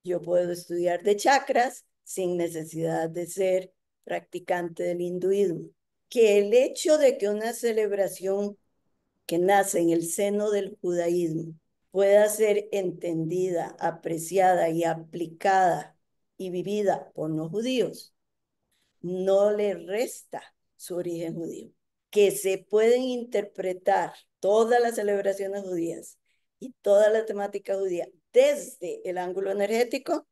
Yo puedo estudiar de chakras sin necesidad de ser practicante del hinduismo. Que el hecho de que una celebración que nace en el seno del judaísmo pueda ser entendida, apreciada y aplicada y vivida por no judíos, no le resta su origen judío. Que se pueden interpretar todas las celebraciones judías y toda la temática judía desde el ángulo energético,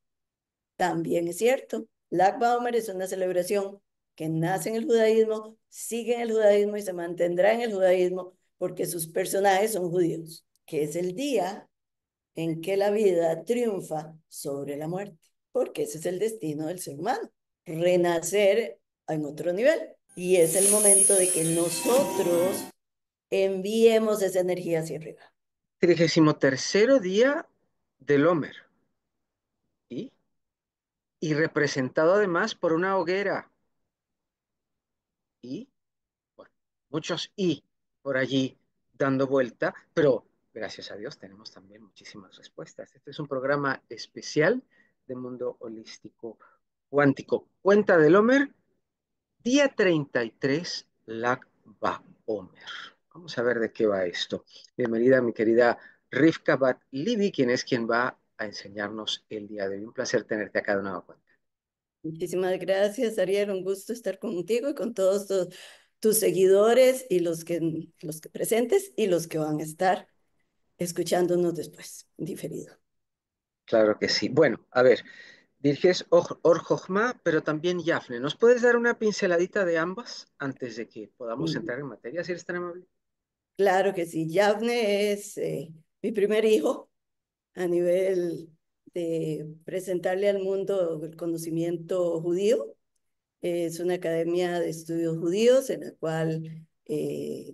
también es cierto. Lag BaOmer es una celebración que nace en el judaísmo, sigue en el judaísmo y se mantendrá en el judaísmo porque sus personajes son judíos, que es el día en que la vida triunfa sobre la muerte, porque ese es el destino del ser humano, renacer en otro nivel. Y es el momento de que nosotros enviemos esa energía hacia arriba. 33º día del Homer. ¿Y? Y representado además por una hoguera. Y, bueno, muchos y por allí dando vuelta, pero gracias a Dios tenemos también muchísimas respuestas. Este es un programa especial de Mundo Holístico Cuántico. Cuenta del Homer, día 33, Lag BaOmer. Vamos a ver de qué va esto. Bienvenida, mi querida Rivka Bat Livi, quien va a enseñarnos el día de hoy. Un placer tenerte acá de nueva cuenta. Muchísimas gracias, Ariel. Un gusto estar contigo y con todos tus seguidores y los que presentes y los que van a estar escuchándonos después, diferido. Claro que sí. Bueno, a ver, diriges Or Jochma, pero también Yafne. ¿Nos puedes dar una pinceladita de ambas antes de que podamos Y entrar en materia, si eres tan amable? claro que sí, Yavne es mi primer hijo a nivel de presentarle al mundo el conocimiento judío. Es una academia de estudios judíos en la cual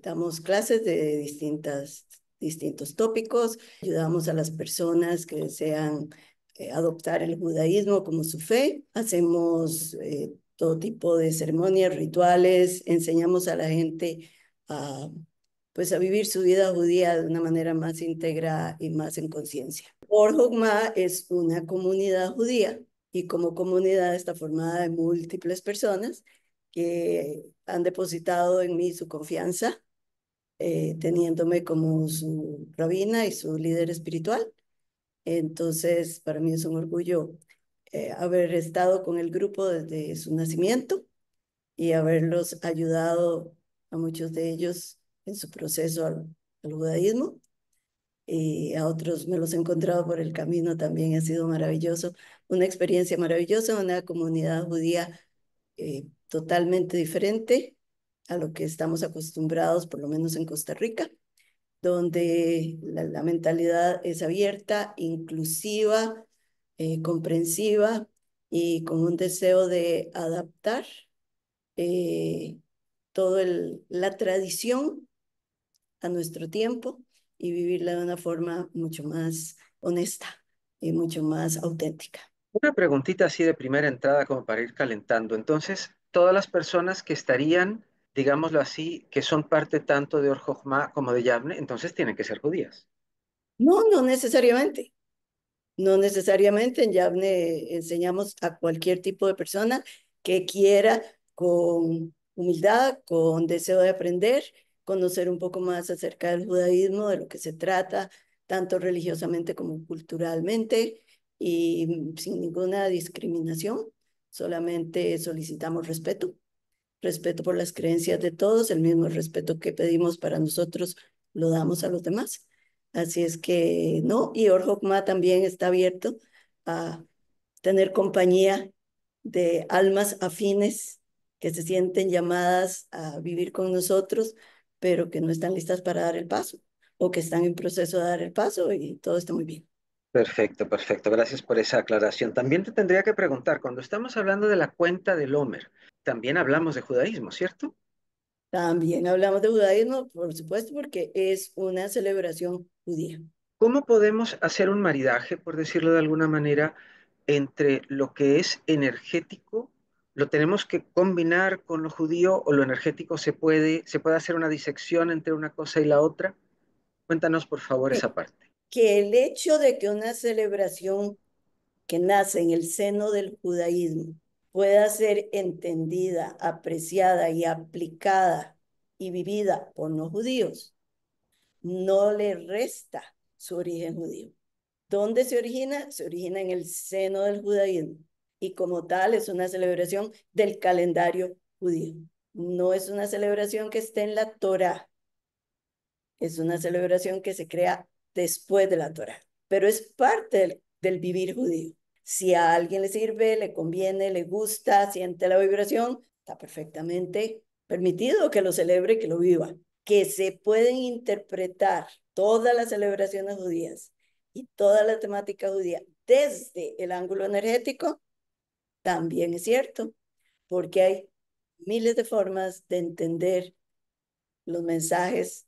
damos clases de distintos tópicos, ayudamos a las personas que desean adoptar el judaísmo como su fe, hacemos todo tipo de ceremonias, rituales, enseñamos a la gente a, pues a vivir su vida judía de una manera más íntegra y más en conciencia. Or Jogma es una comunidad judía y como comunidad está formada de múltiples personas que han depositado en mí su confianza, teniéndome como su rabina y su líder espiritual. Entonces, para mí es un orgullo haber estado con el grupo desde su nacimiento y haberlos ayudado a muchos de ellos en su proceso al judaísmo y a otros me los he encontrado por el camino también. Ha sido maravilloso, una experiencia maravillosa, una comunidad judía totalmente diferente a lo que estamos acostumbrados, por lo menos en Costa Rica, donde la mentalidad es abierta, inclusiva, comprensiva y con un deseo de adaptar eh, toda la tradición a nuestro tiempo y vivirla de una forma mucho más honesta y mucho más auténtica. Una preguntita así de primera entrada como para ir calentando. Entonces, todas las personas que estarían, digámoslo así, que son parte tanto de Or Jochma como de Yavne, entonces tienen que ser judías. No, no necesariamente. No necesariamente en Yavne enseñamos a cualquier tipo de persona que quiera con humildad, con deseo de aprender, conocer un poco más acerca del judaísmo, de lo que se trata, tanto religiosamente como culturalmente, y sin ninguna discriminación. Solamente solicitamos respeto, respeto por las creencias de todos, el mismo respeto que pedimos para nosotros lo damos a los demás. Así es que no, y Or Jokma también está abierto a tener compañía de almas afines que se sienten llamadas a vivir con nosotros, pero que no están listas para dar el paso o que están en proceso de dar el paso y todo está muy bien. Perfecto, perfecto. Gracias por esa aclaración. También te tendría que preguntar, cuando estamos hablando de la cuenta del Homer, también hablamos de judaísmo, ¿cierto? También hablamos de judaísmo, por supuesto, porque es una celebración judía. ¿Cómo podemos hacer un maridaje, por decirlo de alguna manera, entre lo que es energético? ¿Lo tenemos que combinar con lo judío o lo energético se puede hacer una disección entre una cosa y la otra? Cuéntanos, por favor, esa parte. Que el hecho de que una celebración que nace en el seno del judaísmo pueda ser entendida, apreciada y aplicada y vivida por no judíos, no le resta su origen judío. ¿Dónde se origina? Se origina en el seno del judaísmo y como tal es una celebración del calendario judío. No es una celebración que esté en la Torá, es una celebración que se crea después de la Torá, pero es parte del vivir judío. Si a alguien le sirve, le conviene, le gusta, siente la vibración, está perfectamente permitido que lo celebre, que lo viva. Que se pueden interpretar todas las celebraciones judías y toda la temática judía desde el ángulo energético, también es cierto, porque hay miles de formas de entender los mensajes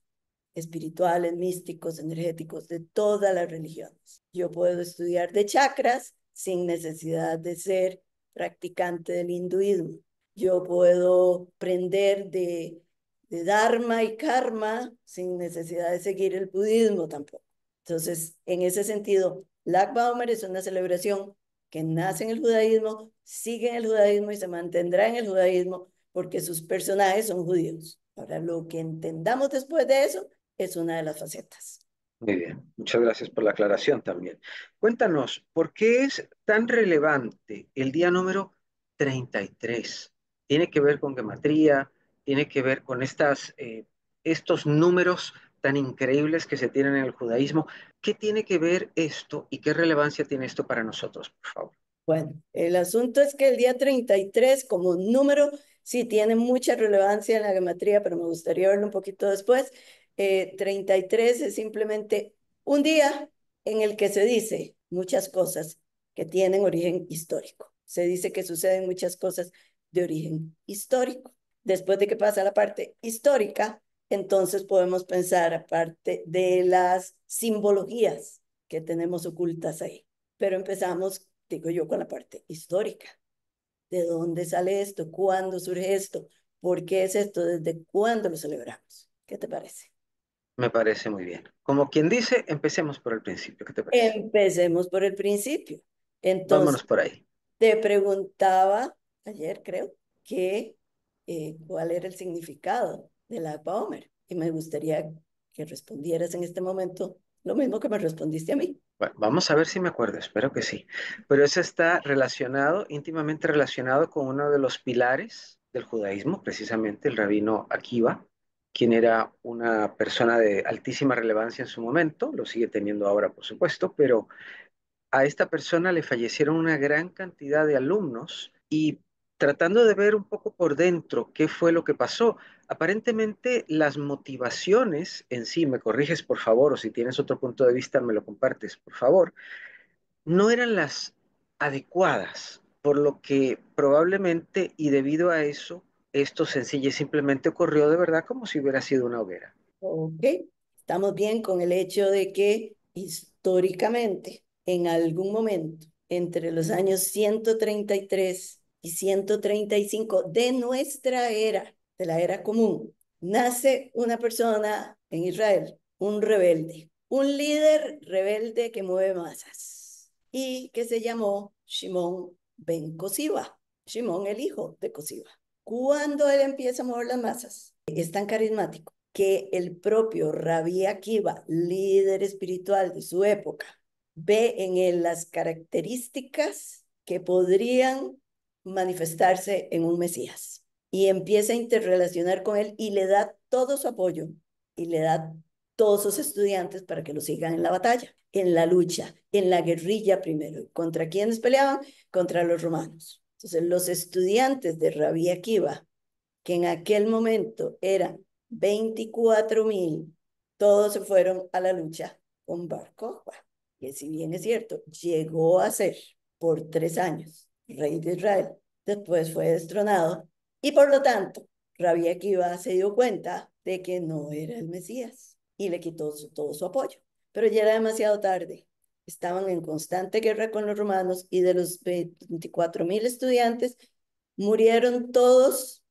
espirituales, místicos, energéticos de todas las religiones. Yo puedo estudiar de chakras sin necesidad de ser practicante del hinduismo. Yo puedo aprender de dharma y karma sin necesidad de seguir el budismo tampoco. Entonces, en ese sentido, Lag Baumer es una celebración que nace en el judaísmo, sigue en el judaísmo y se mantendrá en el judaísmo porque sus personajes son judíos. Ahora, lo que entendamos después de eso es una de las facetas. Muy bien, muchas gracias por la aclaración también. Cuéntanos, ¿por qué es tan relevante el día número 33? ¿Tiene que ver con gematría? ¿Tiene que ver con estos números tan increíbles que se tienen en el judaísmo? ¿Qué tiene que ver esto y qué relevancia tiene esto para nosotros, por favor? Bueno, el asunto es que el día 33 como número sí tiene mucha relevancia en la geometría, pero me gustaría verlo un poquito después. 33 es simplemente un día en el que se dice muchas cosas que tienen origen histórico. Se dice que suceden muchas cosas de origen histórico. Después de que pasa la parte histórica, entonces podemos pensar aparte de las simbologías que tenemos ocultas ahí. Pero empezamos, digo yo, con la parte histórica. ¿De dónde sale esto? ¿Cuándo surge esto? ¿Por qué es esto? ¿Desde cuándo lo celebramos? ¿Qué te parece? Me parece muy bien. Como quien dice, empecemos por el principio. ¿Qué te parece? Empecemos por el principio. Vámonos Entonces, por ahí. te preguntaba ayer, creo, que cuál era el significado de la Baumer. Y me gustaría que respondieras en este momento lo mismo que me respondiste a mí. Bueno, vamos a ver si me acuerdo, espero que sí. Pero eso está relacionado, íntimamente relacionado con uno de los pilares del judaísmo, precisamente el rabino Akiva, quien era una persona de altísima relevancia en su momento, lo sigue teniendo ahora, por supuesto, pero a esta persona le fallecieron una gran cantidad de alumnos y tratando de ver un poco por dentro qué fue lo que pasó, aparentemente las motivaciones en sí, me corriges por favor, o si tienes otro punto de vista me lo compartes, por favor, no eran las adecuadas, por lo que probablemente y debido a eso, esto sencillo y simplemente ocurrió de verdad como si hubiera sido una hoguera. Ok, estamos bien con el hecho de que históricamente, en algún momento, entre los años 133 y 135 de nuestra era, de la era común, nace una persona en Israel, un rebelde, un líder rebelde que mueve masas y que se llamó Shimon ben Kosiva, Shimon el hijo de Kosiva. Cuando él empieza a mover las masas, es tan carismático que el propio Rabí Akiva, líder espiritual de su época, ve en él las características que podrían manifestarse en un Mesías y empieza a interrelacionar con él y le da todo su apoyo y le da todos sus estudiantes para que lo sigan en la batalla, en la lucha, en la guerrilla primero. ¿Contra quiénes peleaban? Contra los romanos. Entonces, los estudiantes de Rabí Akiva, que en aquel momento eran 24,000, todos se fueron a la lucha con Bar Kokhba, que si bien es cierto, llegó a ser por 3 años rey de Israel, después fue destronado y por lo tanto Rabí Akiva se dio cuenta de que no era el Mesías y le quitó todo su apoyo. Pero ya era demasiado tarde. Estaban en constante guerra con los romanos y de los 24,000 estudiantes murieron todos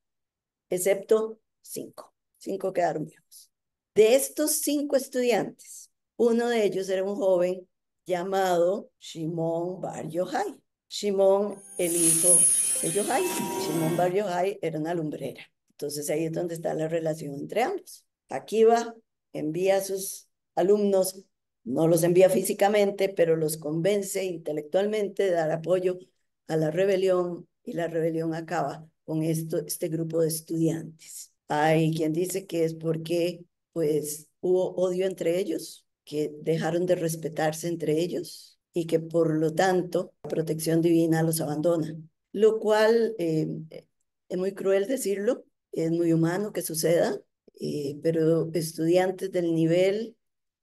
excepto 5. 5 quedaron vivos. De estos 5 estudiantes, uno de ellos era un joven llamado Shimon Bar Yochai. Shimon, el hijo de Yochai. Shimon Bar Yochai era una lumbrera. Entonces ahí es donde está la relación entre ambos. Akiva envía a sus alumnos, no los envía físicamente, pero los convence intelectualmente de dar apoyo a la rebelión, y la rebelión acaba con este grupo de estudiantes. Hay quien dice que es porque pues hubo odio entre ellos, que dejaron de respetarse entre ellos y que por lo tanto la protección divina los abandona, lo cual es muy cruel decirlo, es muy humano que suceda, pero estudiantes del nivel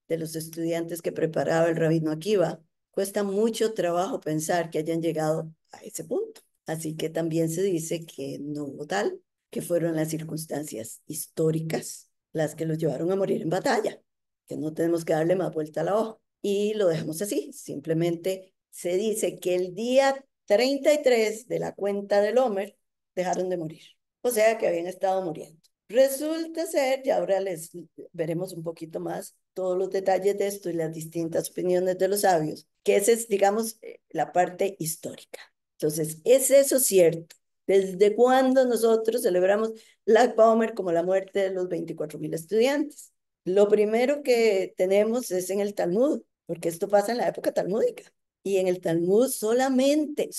de los estudiantes que preparaba el rabino Akiva, cuesta mucho trabajo pensar que hayan llegado a ese punto. Así que también se dice que no hubo tal, que fueron las circunstancias históricas las que los llevaron a morir en batalla, que no tenemos que darle más vuelta a la hoja. Y lo dejamos así, simplemente se dice que el día 33 de la cuenta del Homer dejaron de morir, o sea que habían estado muriendo. Resulta ser, y ahora les veremos un poquito más todos los detalles de esto y las distintas opiniones de los sabios, que esa es, digamos, la parte histórica. Entonces, ¿es eso cierto? ¿Desde cuándo nosotros celebramos Lag BaOmer como la muerte de los 24,000 estudiantes? Lo primero que tenemos es en el Talmud, porque esto pasa en la época talmúdica. Y en el Talmud solamente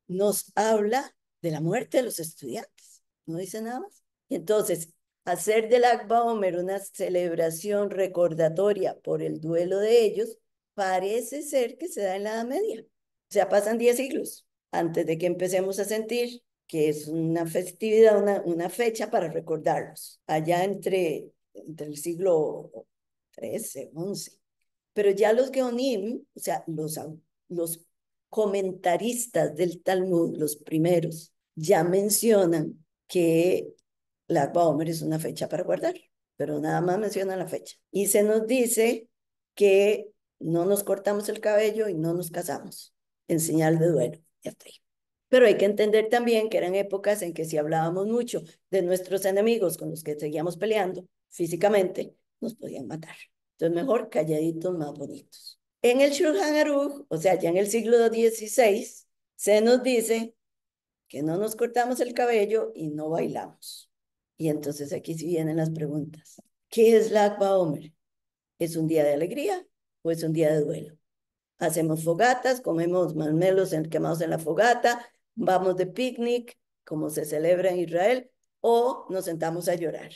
nos habla de la muerte de los estudiantes. No dice nada más. Entonces, hacer del Lag BaOmer una celebración recordatoria por el duelo de ellos parece ser que se da en la Edad Media. O sea, pasan 10 siglos antes de que empecemos a sentir que es una festividad, una fecha para recordarlos, allá entre el siglo XIII, XI. Pero ya los Geonim, o sea, los comentaristas del Talmud, los primeros, ya mencionan que Lag BaOmer es una fecha para guardar, pero nada más menciona la fecha. Y se nos dice que no nos cortamos el cabello y no nos casamos en señal de duelo. Ya está ahí. Pero hay que entender también que eran épocas en que si hablábamos mucho de nuestros enemigos con los que seguíamos peleando físicamente, nos podían matar. Entonces, mejor calladitos, más bonitos. En el Shulchan Aruch, o sea, ya en el siglo XVI, se nos dice que no nos cortamos el cabello y no bailamos. Y entonces aquí sí vienen las preguntas. ¿Qué es Lag BaOmer? ¿Es un día de alegría o es un día de duelo? Hacemos fogatas, comemos marmelos quemados en la fogata, vamos de picnic, como se celebra en Israel, o nos sentamos a llorar.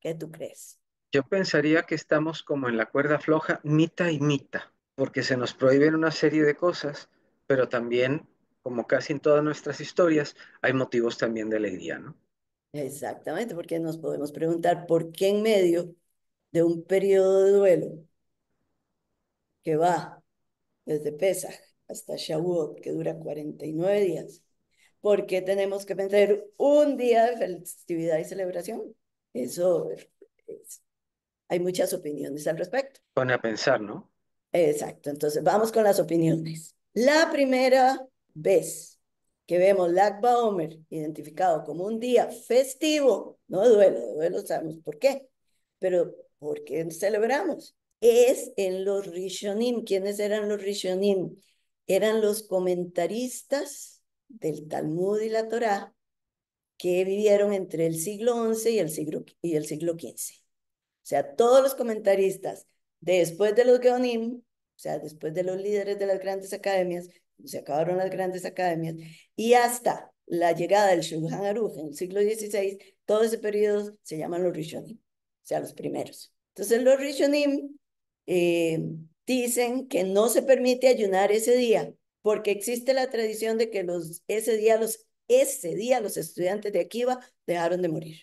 ¿Qué tú crees? Yo pensaría que estamos como en la cuerda floja, mitad y mitad, porque se nos prohíben una serie de cosas, pero también, como casi en todas nuestras historias, hay motivos también de alegría, ¿no? Exactamente, porque nos podemos preguntar por qué en medio de un periodo de duelo que va desde Pesaj hasta Shavuot, que dura 49 días, ¿por qué tenemos que meter un día de festividad y celebración? Eso hay muchas opiniones al respecto. Pone a pensar, ¿no? Exacto, entonces vamos con las opiniones. La primera vez que vemos Lag BaOmer identificado como un día festivo, no de duelo sabemos por qué, pero ¿por qué celebramos? Es en los Rishonim. ¿Quiénes eran los Rishonim? Eran los comentaristas del Talmud y la Torá que vivieron entre el siglo XI y el siglo XV. O sea, todos los comentaristas después de los Geonim, o sea, después de los líderes de las grandes academias, se acabaron las grandes academias, y hasta la llegada del Shulchan Aruch en el siglo XVI, todo ese periodo se llaman los Rishonim, o sea, los primeros. Entonces, los Rishonim dicen que no se permite ayunar ese día, porque existe la tradición de que ese día los estudiantes de Akiva dejaron de morir.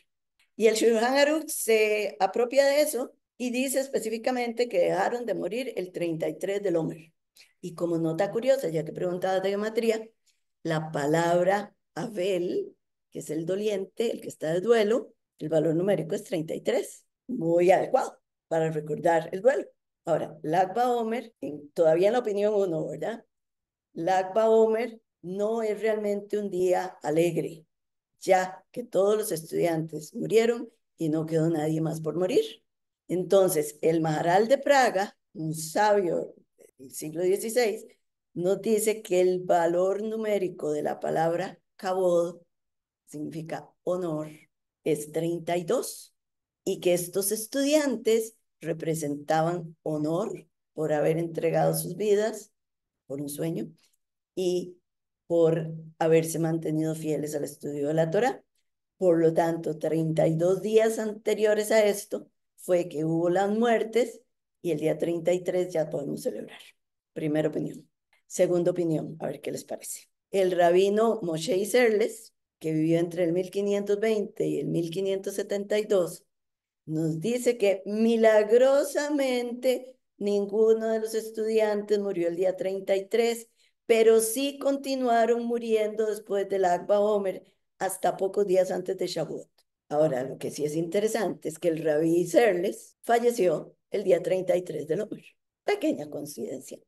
Y el Shulchan Aruch se apropia de eso y dice específicamente que dejaron de morir el 33 del Omer. Y como nota curiosa, ya que preguntabas de gematría, la palabra Abel, que es el doliente, el que está de duelo, el valor numérico es 33. Muy adecuado para recordar el duelo. Ahora, Lag BaOmer, todavía en la opinión uno, ¿verdad? Lag BaOmer no es realmente un día alegre, ya que todos los estudiantes murieron y no quedó nadie más por morir. Entonces, el Maharal de Praga, un sabio el siglo XVI, nos dice que el valor numérico de la palabra kabod, significa honor, es 32 y que estos estudiantes representaban honor por haber entregado sus vidas por un sueño y por haberse mantenido fieles al estudio de la Torá. Por lo tanto, 32 días anteriores a esto fue que hubo las muertes y el día 33 ya podemos celebrar. Primera opinión. Segunda opinión, a ver qué les parece. El rabino Moshe Isserles, que vivió entre el 1520 y el 1572, nos dice que milagrosamente ninguno de los estudiantes murió el día 33, pero sí continuaron muriendo después del Lag BaOmer hasta pocos días antes de Shavuot. Ahora, lo que sí es interesante es que el rabí Serles falleció el día 33 del Omer. Pequeña coincidencia.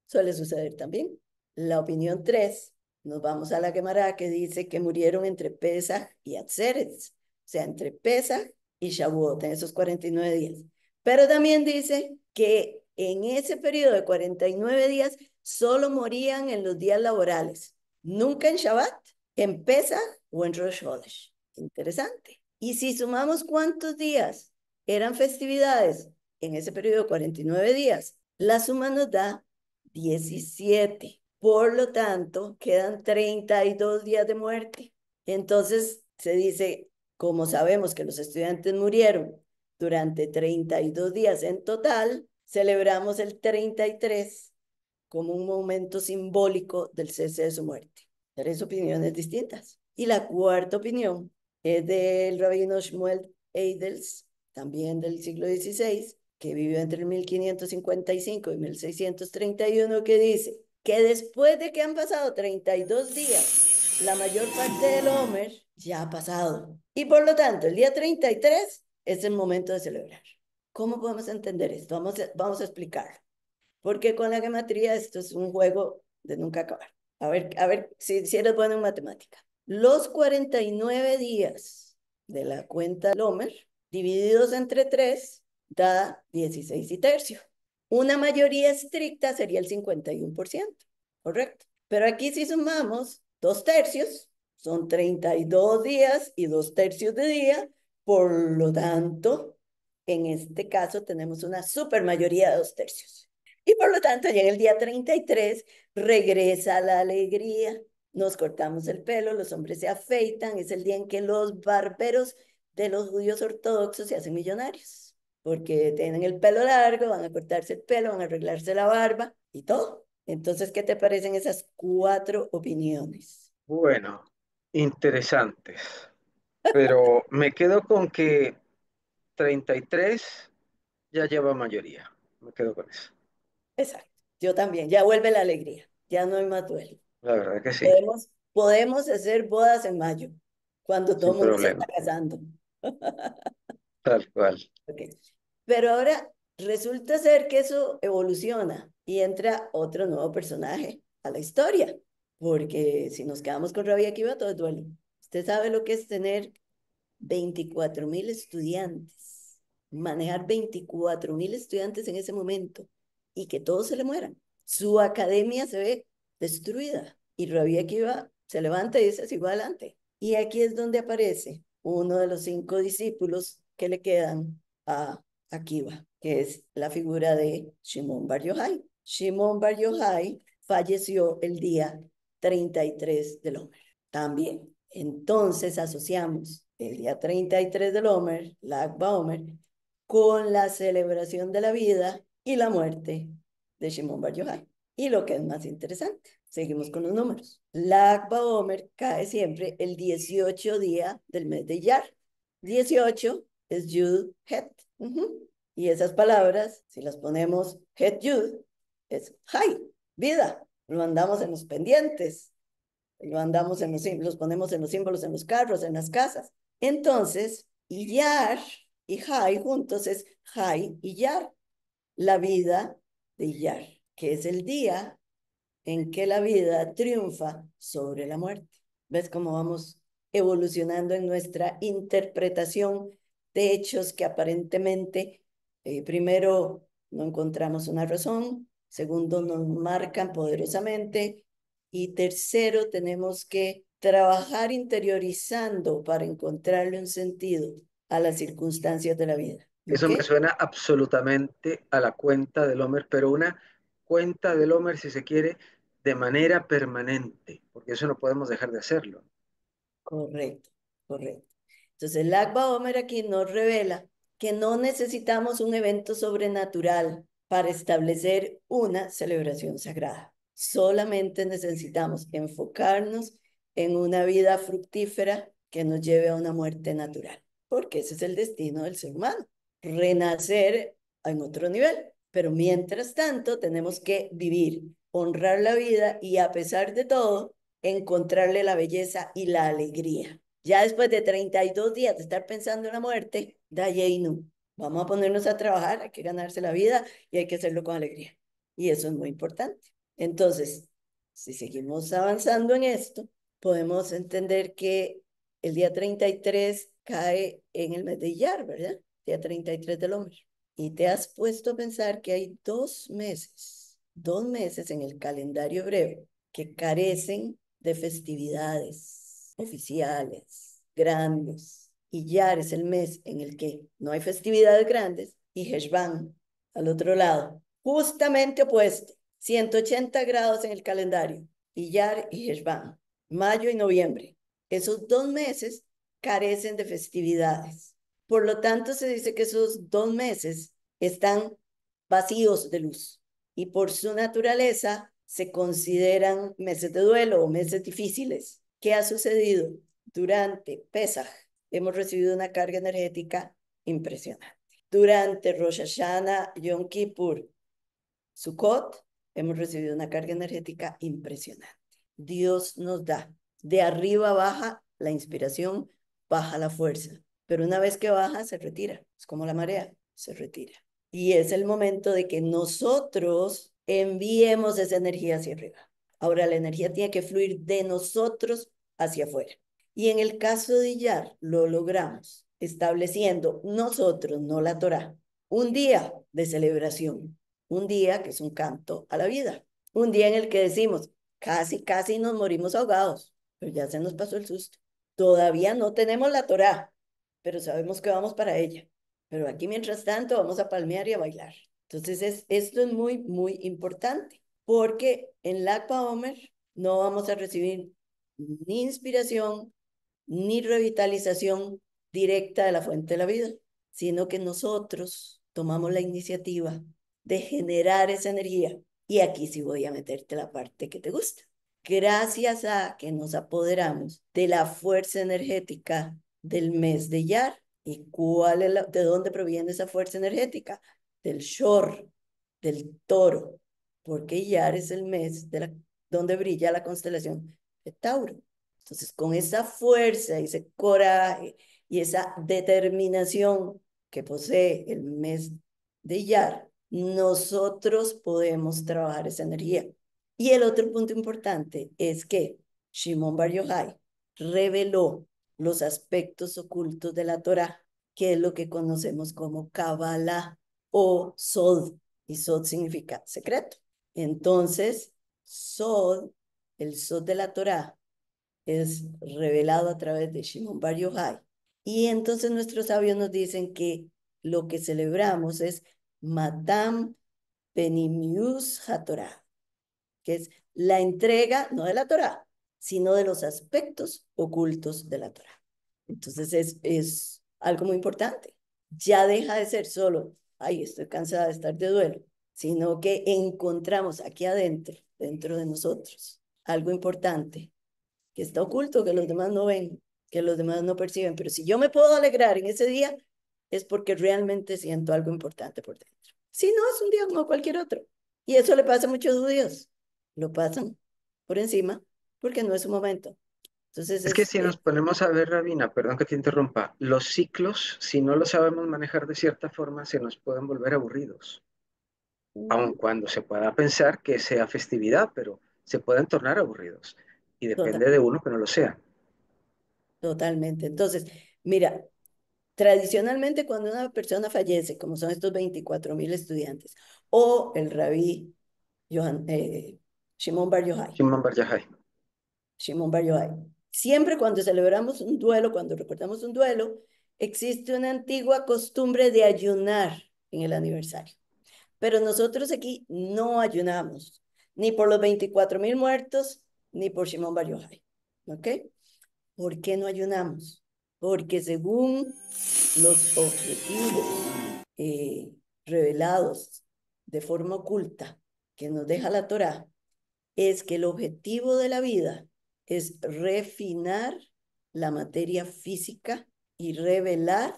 Suele suceder también. La opinión 3, nos vamos a la Gemara que dice que murieron entre Pesach y Atzeres, o sea, entre Pesach y Shavuot, en esos 49 días. Pero también dice que en ese periodo de 49 días solo morían en los días laborales, nunca en Shabbat, en Pesach o en Rosh Chodesh. Interesante. Y si sumamos cuántos días eran festividades en ese periodo de 49 días, la suma nos da 17. Por lo tanto, quedan 32 días de muerte. Entonces, se dice, como sabemos que los estudiantes murieron durante 32 días en total, celebramos el 33 como un momento simbólico del cese de su muerte. 3 opiniones distintas. Y la cuarta opinión es del rabino Shmuel Eidels, también del siglo XVI, que vivió entre el 1555 y 1631, que dice que después de que han pasado 32 días, la mayor parte del Homer ya ha pasado. Y por lo tanto, el día 33 es el momento de celebrar. ¿Cómo podemos entender esto? Vamos a explicarlo. Porque con la gematría esto es un juego de nunca acabar. A ver si eres bueno en matemática. Los 49 días de la cuenta Lomer, divididos entre 3, da 16 y tercio. Una mayoría estricta sería el 51%, ¿correcto? Pero aquí si sumamos 2 tercios, son 32 días y 2 tercios de día, por lo tanto, en este caso tenemos una super mayoría de 2 tercios. Y por lo tanto, ya en el día 33 regresa la alegría. Nos cortamos el pelo, los hombres se afeitan, es el día en que los barberos de los judíos ortodoxos se hacen millonarios, porque tienen el pelo largo, van a cortarse el pelo, van a arreglarse la barba y todo. Entonces, ¿qué te parecen esas 4 opiniones? Bueno, interesantes, pero me quedo con que 33 ya lleva mayoría. Me quedo con eso. Exacto. Yo también, ya vuelve la alegría, ya no hay más duelo. La verdad que sí, Podemos hacer bodas en mayo, cuando todo sin el mundo se está problema, casando. tal cual. Okay. Pero ahora resulta ser que eso evoluciona y entra otro nuevo personaje a la historia, porque si nos quedamos con Rabia Akiva, todo duele. Usted sabe lo que es tener 24,000 estudiantes, manejar 24,000 estudiantes en ese momento y que todos se le mueran. Su academia se ve destruida y Rabia Akiva se levanta y dice, sigo adelante. Y aquí es donde aparece uno de los 5 discípulos que le quedan a Akiva, que es la figura de Shimon Bar Yochai. Shimon Bar Yochai falleció el día 33 del Omer. También. Entonces asociamos el día 33 del Omer, Lag BaOmer, con la celebración de la vida y la muerte de Shimon Bar Yochai. Y lo que es más interesante, seguimos con los números. Lag BaOmer cae siempre el 18 día del mes de Iyar. 18 es Yud Het. Y esas palabras, si las ponemos Het Yud, es Hay, vida. Lo andamos en los pendientes, lo andamos en los ponemos en los símbolos en los carros, en las casas. Entonces, Iyar y Hay juntos es Hay y Yar, la vida de Iyar, que es el día en que la vida triunfa sobre la muerte. ¿Ves cómo vamos evolucionando en nuestra interpretación de hechos que aparentemente primero no encontramos una razón, Segundo, nos marcan poderosamente. Y tercero, tenemos que trabajar interiorizando para encontrarle un sentido a las circunstancias de la vida. Eso ¿Ok? me suena absolutamente a la cuenta del Homer, pero una cuenta del Homer, si se quiere, de manera permanente, porque eso no podemos dejar de hacerlo. Correcto, correcto. Entonces, el Agba Omer aquí nos revela que no necesitamos un evento sobrenatural para establecer una celebración sagrada. Solamente necesitamos enfocarnos en una vida fructífera que nos lleve a una muerte natural, porque ese es el destino del ser humano, renacer en otro nivel. Pero mientras tanto, tenemos que vivir, honrar la vida y a pesar de todo, encontrarle la belleza y la alegría. Ya después de 32 días de estar pensando en la muerte, da no. Vamos a ponernos a trabajar, hay que ganarse la vida y hay que hacerlo con alegría. Y eso es muy importante. Entonces, si seguimos avanzando en esto, podemos entender que el día 33 cae en el mes de Iyar, ¿verdad? Día 33 del hombre. Y te has puesto a pensar que hay 2 meses en el calendario hebreo que carecen de festividades oficiales, grandes. Y Yar es el mes en el que no hay festividades grandes y Heshvan al otro lado, justamente opuesto, 180 grados en el calendario, Iyar y Heshvan, mayo y noviembre. Esos 2 meses carecen de festividades. Por lo tanto, se dice que esos 2 meses están vacíos de luz y por su naturaleza se consideran meses de duelo o meses difíciles. ¿Qué ha sucedido? Durante Pesaj hemos recibido una carga energética impresionante. Durante Rosh Hashanah, Yom Kippur, Sukkot, hemos recibido una carga energética impresionante. Dios nos da. De arriba baja la inspiración, baja la fuerza. Pero una vez que baja, se retira. Es como la marea, se retira. Y es el momento de que nosotros enviemos esa energía hacia arriba. Ahora la energía tiene que fluir de nosotros hacia afuera. Y en el caso de Iyar, lo logramos estableciendo nosotros, no la Torá, un día de celebración, un día que es un canto a la vida, un día en el que decimos, casi, casi nos morimos ahogados, pero ya se nos pasó el susto. Todavía no tenemos la Torá, pero sabemos que vamos para ella. Pero aquí, mientras tanto, vamos a palmear y a bailar. Entonces, esto es muy, muy importante, porque en la Omer no vamos a recibir ni inspiración, ni revitalización directa de la fuente de la vida, sino que nosotros tomamos la iniciativa de generar esa energía. Y aquí sí voy a meterte la parte que te gusta. Gracias a que nos apoderamos de la fuerza energética del mes de Yar. ¿Y de dónde proviene esa fuerza energética? Del Shor, del toro, porque Yar es el mes donde brilla la constelación de Tauro. Entonces, con esa fuerza y ese coraje y esa determinación que posee el mes de Yar, nosotros podemos trabajar esa energía. Y el otro punto importante es que Shimon Bar Yochai reveló los aspectos ocultos de la Torah, que es lo que conocemos como Kabbalah o Sod, y Sod significa secreto. Entonces, Sod, el Sod de la Torah, es revelado a través de Shimon Bar Yochai. Y entonces nuestros sabios nos dicen que lo que celebramos es Matam Penimius HaTorah, que es la entrega no de la Torah, sino de los aspectos ocultos de la Torah. Entonces es algo muy importante. Ya deja de ser solo, ay, estoy cansada de estar de duelo, sino que encontramos aquí adentro, dentro de nosotros, algo importante que está oculto, que los demás no ven, que los demás no perciben. Pero si yo me puedo alegrar en ese día, es porque realmente siento algo importante por dentro. Si no, es un día como cualquier otro. Y eso le pasa a muchos judíos. Lo pasan por encima porque no es su momento. Entonces Es que si nos ponemos a ver, Rabina, perdón que te interrumpa, los ciclos, si no los sabemos manejar de cierta forma, se nos pueden volver aburridos, aun cuando se pueda pensar que sea festividad, pero se pueden tornar aburridos y total, depende de uno que no lo sea. totalmente. Entonces, mira, tradicionalmente cuando una persona fallece, como son estos 24.000 estudiantes, o el rabí Shimon Bar Yochai. Shimon Bar Yochai. Shimon Bar Yochai. Siempre cuando celebramos un duelo, cuando recordamos un duelo, existe una antigua costumbre de ayunar en el aniversario. Pero nosotros aquí no ayunamos, ni por los 24,000 muertos, ni por Shimon Bar Yochai. ¿Ok? ¿Por qué no ayunamos? Porque según los objetivos revelados de forma oculta que nos deja la Torá, es que el objetivo de la vida es refinar la materia física y revelar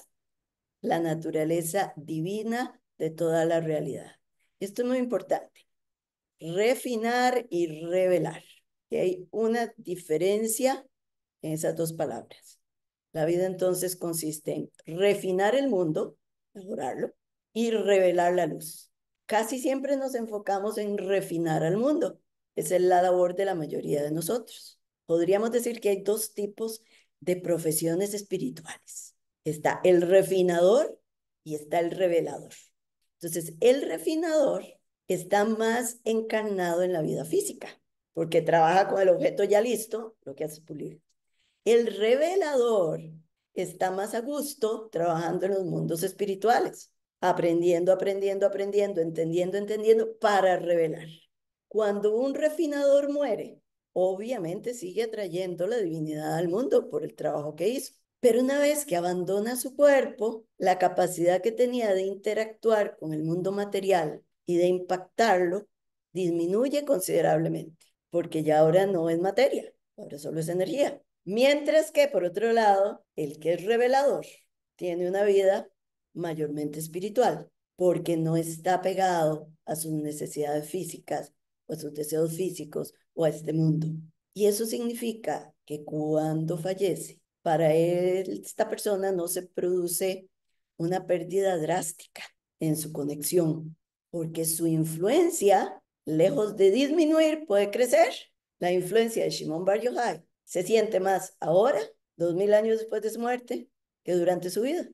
la naturaleza divina de toda la realidad. Esto es muy importante. Refinar y revelar. Y hay una diferencia en esas dos palabras. La vida entonces consiste en refinar el mundo, mejorarlo, y revelar la luz. Casi siempre nos enfocamos en refinar al mundo. Esa es la labor de la mayoría de nosotros. Podríamos decir que hay dos tipos de profesiones espirituales. Está el refinador y está el revelador. Entonces, el refinador está más encarnado en la vida física, porque trabaja con el objeto ya listo, lo que hace es pulir. El revelador está más a gusto trabajando en los mundos espirituales, aprendiendo, aprendiendo, aprendiendo, entendiendo, entendiendo, para revelar. Cuando un refinador muere, obviamente sigue atrayendo la divinidad al mundo por el trabajo que hizo. Pero una vez que abandona su cuerpo, la capacidad que tenía de interactuar con el mundo material y de impactarlo disminuye considerablemente, porque ya ahora no es materia, ahora solo es energía. Mientras que, por otro lado, el que es revelador tiene una vida mayormente espiritual, porque no está pegado a sus necesidades físicas o a sus deseos físicos o a este mundo. Y eso significa que cuando fallece, para él, esta persona no se produce una pérdida drástica en su conexión, porque su influencia, lejos de disminuir, puede crecer. La influencia de Shimon Bar Yochai se siente más ahora, 2000 años después de su muerte, que durante su vida.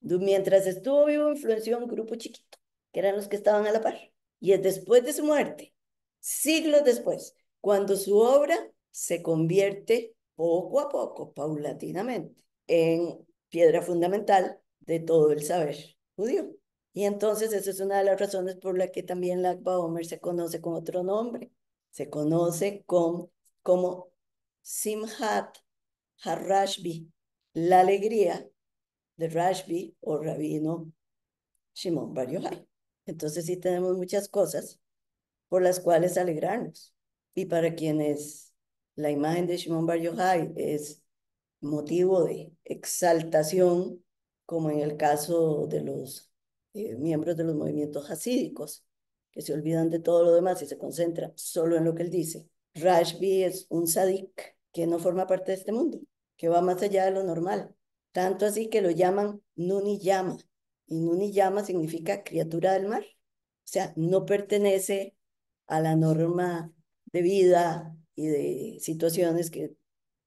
Mientras estuvo vivo, influenció a un grupo chiquito, que eran los que estaban a la par. Y es después de su muerte, siglos después, cuando su obra se convierte poco a poco, paulatinamente, en piedra fundamental de todo el saber judío. Y entonces esa es una de las razones por la que también Lag BaOmer se conoce con otro nombre. Se conoce como Simhat HaRashbi, la alegría de Rashbi o Rabino Shimon Bar Yochai. Entonces sí tenemos muchas cosas por las cuales alegrarnos. Y para quienes la imagen de Shimon Bar Yochai es motivo de exaltación, como en el caso de los miembros de los movimientos hasídicos, que se olvidan de todo lo demás y se concentran solo en lo que él dice. Rashbi es un sadik que no forma parte de este mundo, que va más allá de lo normal. Tanto así que lo llaman Nuni Yama. Y Nuni Yama significa criatura del mar. O sea, no pertenece a la norma de vida y de situaciones que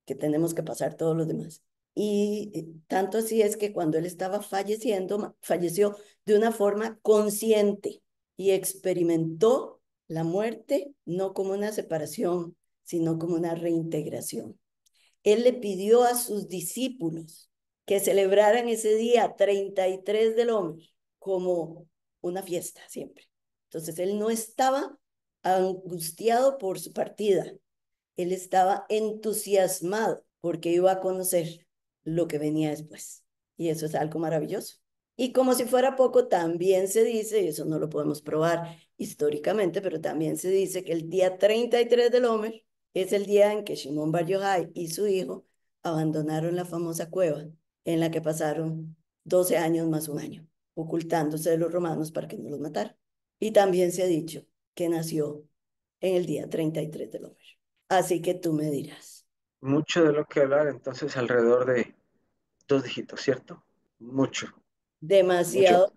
tenemos que pasar todos los demás. Y tanto así es que cuando él estaba falleciendo, falleció de una forma consciente y experimentó la muerte no como una separación, sino como una reintegración. Él le pidió a sus discípulos que celebraran ese día 33 del hombre como una fiesta siempre. Entonces él no estaba angustiado por su partida, él estaba entusiasmado porque iba a conocer lo que venía después. Y eso es algo maravilloso. Y como si fuera poco, también se dice, y eso no lo podemos probar históricamente, pero también se dice que el día 33 del Omer es el día en que Shimon Bar Yochai y su hijo abandonaron la famosa cueva en la que pasaron 12 años más un año, ocultándose de los romanos para que no los mataran. Y también se ha dicho que nació en el día 33 del Omer. Así que tú me dirás. Mucho de lo que hablar, entonces alrededor de dos dígitos, ¿cierto? Mucho, mucho. Demasiado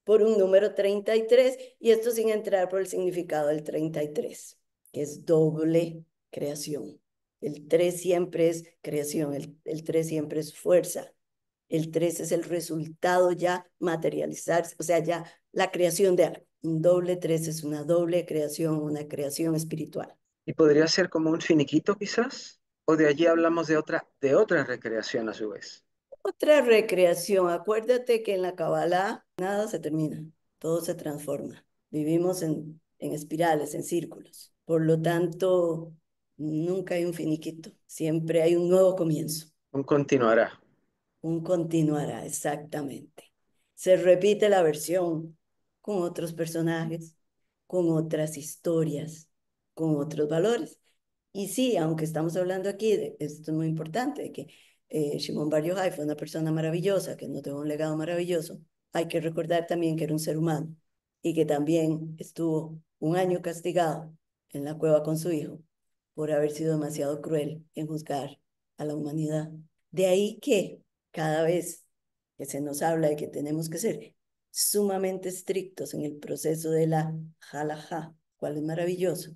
por un número 33 y esto sin entrar por el significado del 33, que es doble creación. El 3 siempre es creación, el 3 siempre es fuerza. El 3 es el resultado ya materializarse, o sea, ya la creación de algo. Un doble tres es una doble creación, una creación espiritual. ¿Y podría ser como un finiquito quizás? ¿O de allí hablamos de otra recreación a su vez? Otra recreación. Acuérdate que en la Kabbalah nada se termina, todo se transforma. Vivimos en espirales, en círculos. Por lo tanto, nunca hay un finiquito, siempre hay un nuevo comienzo. Un continuará. Un continuará, exactamente. Se repite la versión con otros personajes, con otras historias, con otros valores. Y sí, aunque estamos hablando aquí, esto es muy importante, de que Shimon Bar Yochai fue una persona maravillosa, que nos dejó un legado maravilloso, hay que recordar también que era un ser humano y que también estuvo un año castigado en la cueva con su hijo por haber sido demasiado cruel en juzgar a la humanidad. De ahí que cada vez que se nos habla de que tenemos que ser sumamente estrictos en el proceso de la halajá, cual es maravilloso,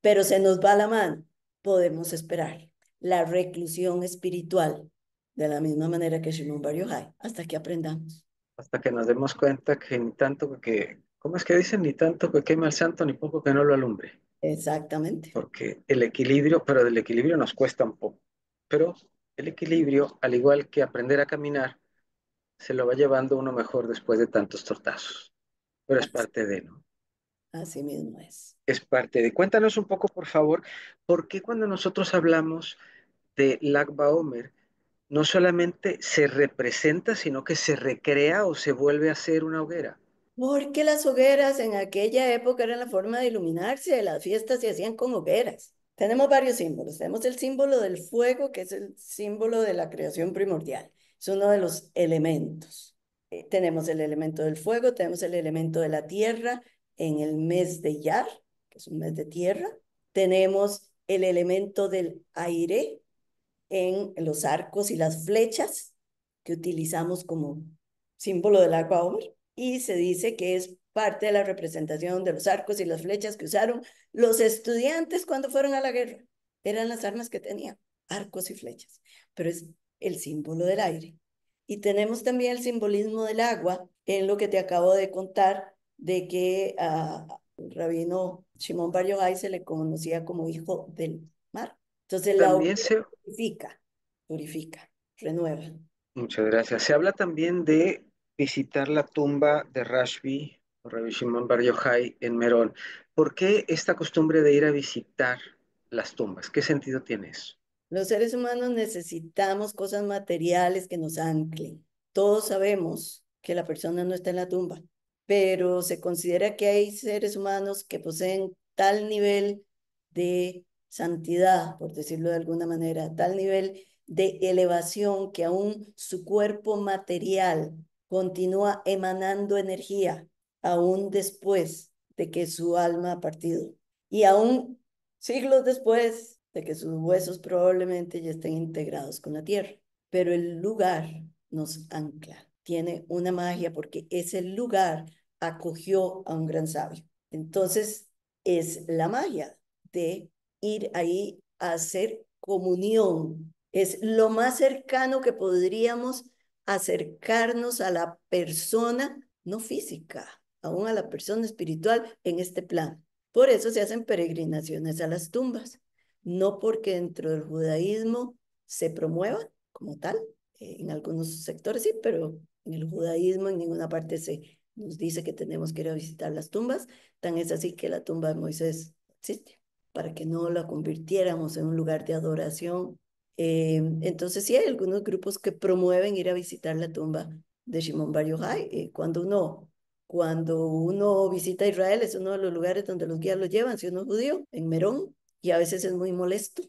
pero se nos va la mano, podemos esperar la reclusión espiritual de la misma manera que Shimon Bar Yochai, hasta que aprendamos. Hasta que nos demos cuenta que ni tanto que, ¿cómo es que dicen? Ni tanto que queme al santo, ni poco que no lo alumbre. Exactamente. Porque el equilibrio, pero del equilibrio nos cuesta un poco. Pero el equilibrio, al igual que aprender a caminar, se lo va llevando uno mejor después de tantos tortazos. Pero es Así, parte de, ¿no? así mismo es. Es parte de. Cuéntanos un poco, por favor, por qué cuando nosotros hablamos de Lag BaOmer, no solamente se representa, sino que se recrea o se vuelve a hacer una hoguera. Porque las hogueras en aquella época eran la forma de iluminarse, las fiestas se hacían con hogueras. Tenemos varios símbolos. Tenemos el símbolo del fuego, que es el símbolo de la creación primordial. Es uno de los elementos. Tenemos el elemento del fuego, tenemos el elemento de la tierra en el mes de Yar, que es un mes de tierra. Tenemos el elemento del aire en los arcos y las flechas que utilizamos como símbolo del agua Omer, y se dice que es parte de la representación de los arcos y las flechas que usaron los estudiantes cuando fueron a la guerra. Eran las armas que tenían, arcos y flechas, pero es el símbolo del aire. Y tenemos también el simbolismo del agua en lo que te acabo de contar de que a Rabino Shimon Bar Yochai se le conocía como hijo del mar. Entonces la También se, purifica, purifica, renueva. muchas gracias. Se habla también de visitar la tumba de Rashbi o Rabbi Shimon Bar Yochai en Merón. ¿Por qué esta costumbre de ir a visitar las tumbas? ¿Qué sentido tiene eso? Los seres humanos necesitamos cosas materiales que nos anclen. Todos sabemos que la persona no está en la tumba, pero se considera que hay seres humanos que poseen tal nivel de santidad, por decirlo de alguna manera, tal nivel de elevación que aún su cuerpo material continúa emanando energía, aún después de que su alma ha partido. Y aún siglos después de que sus huesos probablemente ya estén integrados con la tierra. Pero el lugar nos ancla, tiene una magia porque ese lugar acogió a un gran sabio. Entonces, es la magia de ir ahí a hacer comunión. Es lo más cercano que podríamos acercarnos a la persona, no física, aún a la persona espiritual en este plan. Por eso se hacen peregrinaciones a las tumbas, no porque dentro del judaísmo se promueva como tal, en algunos sectores sí, pero en el judaísmo en ninguna parte se nos dice que tenemos que ir a visitar las tumbas, tan es así que la tumba de Moisés existe, para que no la convirtiéramos en un lugar de adoración. Entonces sí hay algunos grupos que promueven ir a visitar la tumba de Shimon Bar Yochai, cuando uno visita Israel, es uno de los lugares donde los guías lo llevan, si uno es judío, en Merón, y a veces es muy molesto,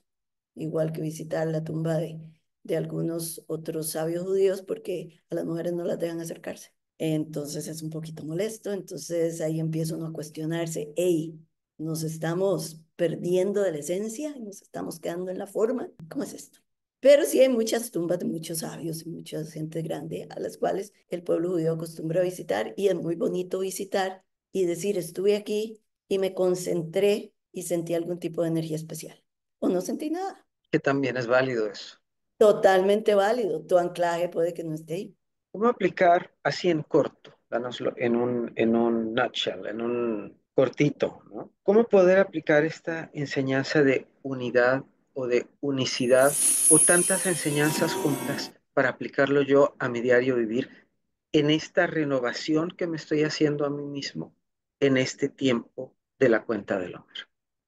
igual que visitar la tumba de algunos otros sabios judíos, porque a las mujeres no las dejan acercarse. Entonces es un poquito molesto, entonces ahí empieza uno a cuestionarse, hey, nos estamos perdiendo de la esencia, nos estamos quedando en la forma, ¿cómo es esto? Pero sí hay muchas tumbas de muchos sabios y mucha gente grande a las cuales el pueblo judío acostumbra a visitar y es muy bonito visitar y decir, estuve aquí y me concentré y sentí algún tipo de energía especial. O no sentí nada. Que también es válido eso. Totalmente válido. Tu anclaje puede que no esté ahí. ¿Cómo aplicar así en corto Dánoslo en un nutshell, en un cortito, ¿no? ¿Cómo poder aplicar esta enseñanza de unidad o de unicidad o tantas enseñanzas juntas para aplicarlo yo a mi diario vivir en esta renovación que me estoy haciendo a mí mismo en este tiempo de la cuenta del hombre?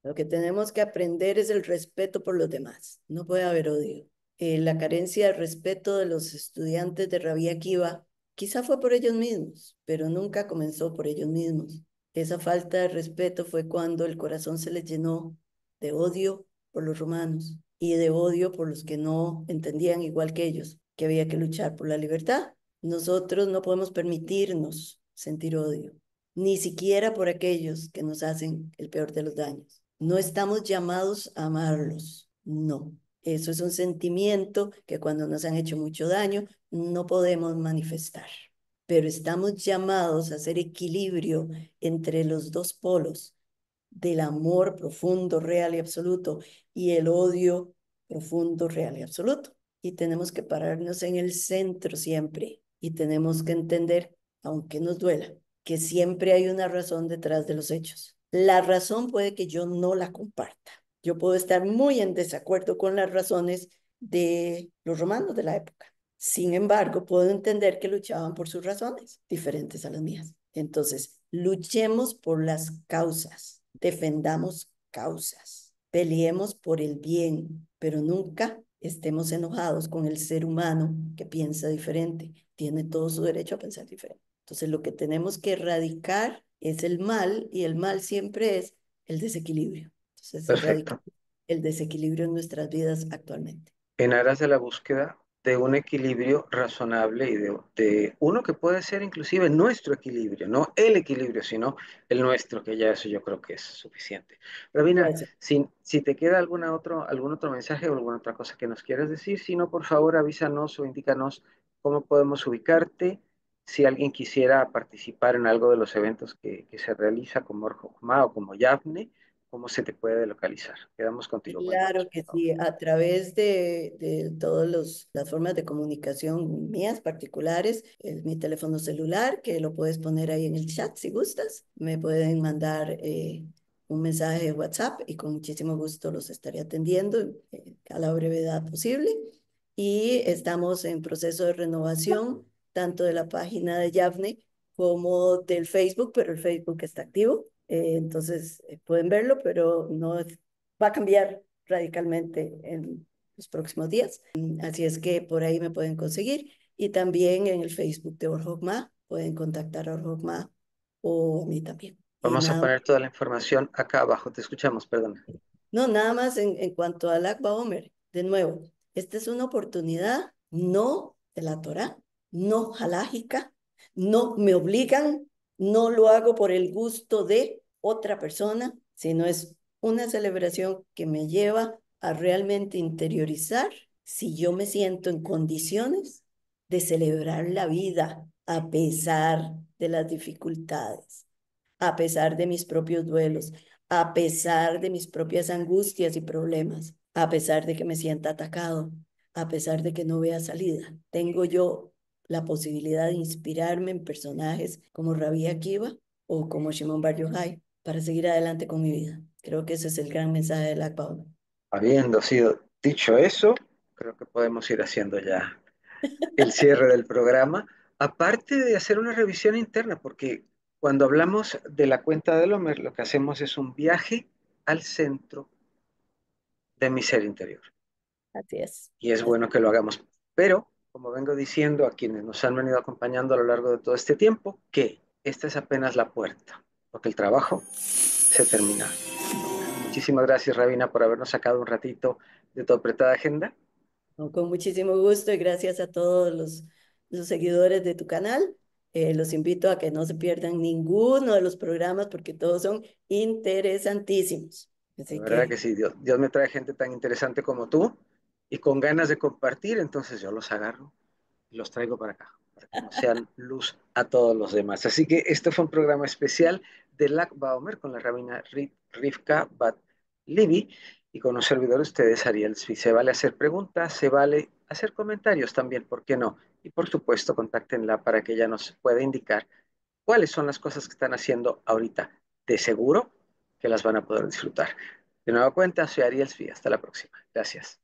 Lo que tenemos que aprender es el respeto por los demás. No puede haber odio. La carencia de respeto de los estudiantes de Rabí Akiva quizá fue por ellos mismos, pero nunca comenzó por ellos mismos. Esa falta de respeto fue cuando el corazón se les llenó de odio por los romanos y de odio por los que no entendían igual que ellos, que había que luchar por la libertad. Nosotros no podemos permitirnos sentir odio, ni siquiera por aquellos que nos hacen el peor de los daños. No estamos llamados a amarlos, no. Eso es un sentimiento que cuando nos han hecho mucho daño no podemos manifestar. Pero estamos llamados a hacer equilibrio entre los dos polos del amor profundo, real y absoluto y el odio profundo, real y absoluto. Y tenemos que pararnos en el centro siempre y tenemos que entender, aunque nos duela, que siempre hay una razón detrás de los hechos. La razón puede que yo no la comparta. Yo puedo estar muy en desacuerdo con las razones de los romanos de la época. Sin embargo, puedo entender que luchaban por sus razones, diferentes a las mías. Entonces, luchemos por las causas, defendamos causas, peleemos por el bien, pero nunca estemos enojados con el ser humano que piensa diferente. Tiene todo su derecho a pensar diferente. Entonces, lo que tenemos que erradicar es el mal y el mal siempre es el desequilibrio. Entonces, erradicar Perfecto. el desequilibrio en nuestras vidas actualmente. En aras de la búsqueda de un equilibrio razonable y de uno que puede ser inclusive nuestro equilibrio, no el equilibrio, sino el nuestro, que ya eso yo creo que es suficiente. Rabina, Gracias. si te queda algún otro mensaje o alguna otra cosa que nos quieras decir, si no, por favor avísanos o indícanos cómo podemos ubicarte. Si alguien quisiera participar en algo de los eventos que se realiza como Orjokma o como Yavne, ¿cómo se te puede localizar? Quedamos contigo cualquier cosa, Claro que por favor. sí, a través de todas las formas de comunicación mías particulares, mi teléfono celular, que lo puedes poner ahí en el chat si gustas, me pueden mandar un mensaje de WhatsApp y con muchísimo gusto los estaré atendiendo a la brevedad posible. Y estamos en proceso de renovación, tanto de la página de Yafne como del Facebook, pero el Facebook está activo. Entonces pueden verlo, pero no va a cambiar radicalmente en los próximos días. Así es que por ahí me pueden conseguir. Y también en el Facebook de Orjokma pueden contactar a Orjokma o a mí también. Y Vamos a nada, poner toda la información acá abajo. Te escuchamos, perdón. no, nada más en cuanto al Akba Omer. De nuevo, esta es una oportunidad no de la Torah, no halágica, no me obligan, no lo hago por el gusto de otra persona, sino es una celebración que me lleva a realmente interiorizar si yo me siento en condiciones de celebrar la vida a pesar de las dificultades, a pesar de mis propios duelos, a pesar de mis propias angustias y problemas, a pesar de que me sienta atacado, a pesar de que no vea salida. Tengo yo la posibilidad de inspirarme en personajes como Rabbi Akiva o como Shimon Bar Yochai para seguir adelante con mi vida. Creo que ese es el gran mensaje del Akba. Habiendo sido dicho eso, creo que podemos ir haciendo ya el cierre del programa. Aparte de hacer una revisión interna, porque cuando hablamos de la cuenta del Homer, lo que hacemos es un viaje al centro de mi ser interior. Así es. Y es bueno que lo hagamos. Pero, como vengo diciendo a quienes nos han venido acompañando a lo largo de todo este tiempo, que esta es apenas la puerta, porque el trabajo se termina nunca. Muchísimas gracias, Rabina, por habernos sacado un ratito de tu apretada agenda. No, con muchísimo gusto y gracias a todos los seguidores de tu canal. Los invito a que no se pierdan ninguno de los programas porque todos son interesantísimos. La Así verdad que que sí, Dios me trae gente tan interesante como tú y con ganas de compartir, entonces yo los agarro y los traigo para que nos sean luz a todos los demás. Así que este fue un programa especial de Lag Baomer con la rabina Rivka Bat Livi y con un servidor de ustedes, Ariel Svi. Se vale hacer preguntas, se vale hacer comentarios también, ¿por qué no? Y por supuesto, contáctenla para que ella nos pueda indicar cuáles son las cosas que están haciendo ahorita de seguro que las van a poder disfrutar. De nueva cuenta, soy Ariel Sfi. Hasta la próxima. Gracias.